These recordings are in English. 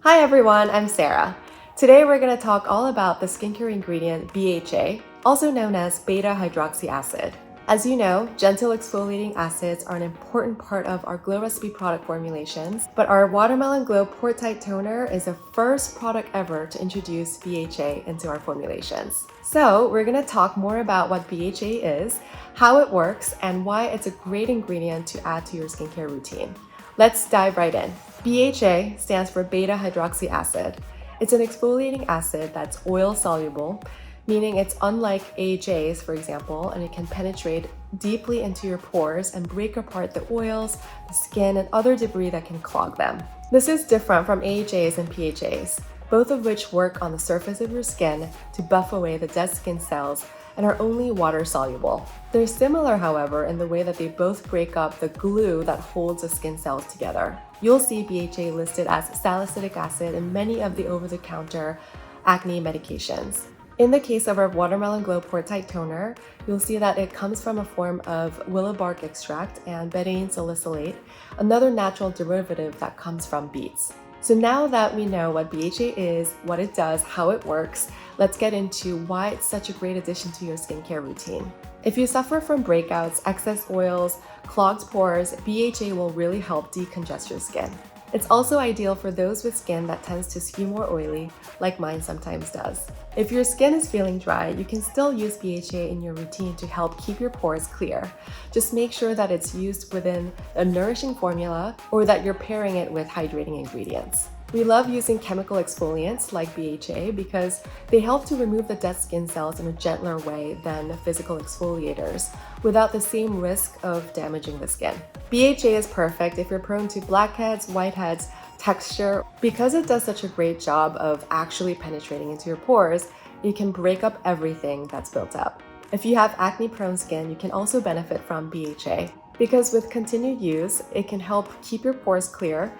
Hi everyone, I'm Sarah. Today we're going to talk all about the skincare ingredient BHA, also known as beta-hydroxy acid. As you know, gentle exfoliating acids are an important part of our Glow Recipe product formulations, but our Watermelon Glow Pore Tight Toner is the first product ever to introduce BHA into our formulations. So we're going to talk more about what BHA is, how it works, and why it's a great ingredient to add to your skincare routine. Let's dive right in. BHA stands for beta-hydroxy acid. It's an exfoliating acid that's oil-soluble, meaning it's unlike AHAs, for example, and it can penetrate deeply into your pores and break apart the oils, the skin, and other debris that can clog them. This is different from AHAs and PHAs, both of which work on the surface of your skin to buff away the dead skin cells and are only water soluble. They're similar, however, in the way that they both break up the glue that holds the skin cells together. You'll see BHA listed as salicylic acid in many of the over-the-counter acne medications. In the case of our Watermelon Glow Pore Tight Toner, you'll see that it comes from a form of willow bark extract and betaine salicylate, another natural derivative that comes from beets. So now that we know what BHA is, what it does, how it works, let's get into why it's such a great addition to your skincare routine. If you suffer from breakouts, excess oils, clogged pores, BHA will really help decongest your skin. It's also ideal for those with skin that tends to skew more oily, like mine sometimes does. If your skin is feeling dry, you can still use BHA in your routine to help keep your pores clear. Just make sure that it's used within a nourishing formula or that you're pairing it with hydrating ingredients. We love using chemical exfoliants like BHA because they help to remove the dead skin cells in a gentler way than physical exfoliators without the same risk of damaging the skin. BHA is perfect if you're prone to blackheads, whiteheads, texture. Because it does such a great job of actually penetrating into your pores, it can break up everything that's built up. If you have acne-prone skin, you can also benefit from BHA because with continued use, it can help keep your pores clear,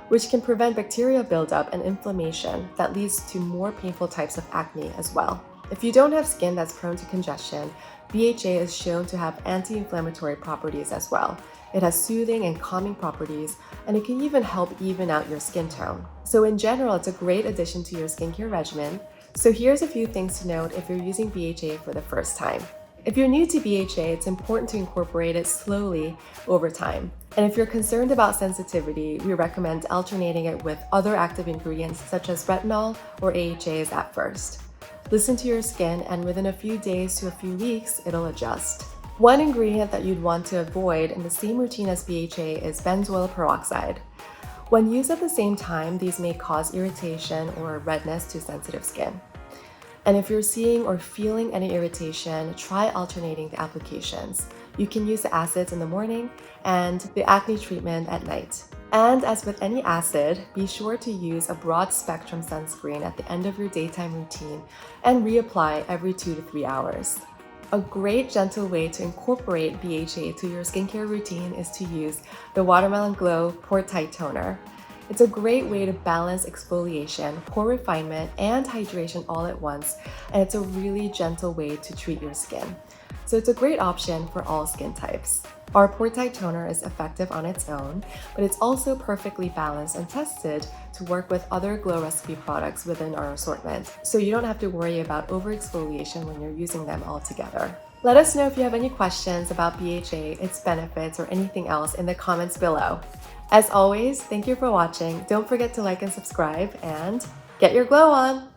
which can prevent bacterial buildup and inflammation that leads to more painful types of acne as well. If you don't have skin that's prone to congestion, BHA is shown to have anti-inflammatory properties as well. It has soothing and calming properties, and it can even help even out your skin tone. So in general, it's a great addition to your skincare regimen. So here's a few things to note if you're using BHA for the first time. If you're new to BHA, it's important to incorporate it slowly over time. And if you're concerned about sensitivity, we recommend alternating it with other active ingredients such as retinol or AHAs at first. Listen to your skin, and within a few days to a few weeks, it'll adjust. One ingredient that you'd want to avoid in the same routine as BHA is benzoyl peroxide. When used at the same time, these may cause irritation or redness to sensitive skin. And if you're seeing or feeling any irritation, try alternating the applications. You can use the acids in the morning and the acne treatment at night. And as with any acid, be sure to use a broad spectrum sunscreen at the end of your daytime routine and reapply every 2 to 3 hours. A great gentle way to incorporate BHA to your skincare routine is to use the Watermelon Glow Pore Tight Toner. It's a great way to balance exfoliation, pore refinement, and hydration all at once, and it's a really gentle way to treat your skin. So it's a great option for all skin types. Our Pore Tight Toner is effective on its own, but it's also perfectly balanced and tested to work with other Glow Recipe products within our assortment, so you don't have to worry about over-exfoliation when you're using them all together. Let us know if you have any questions about BHA, its benefits, or anything else in the comments below. As always, thank you for watching. Don't forget to like and subscribe, and get your glow on!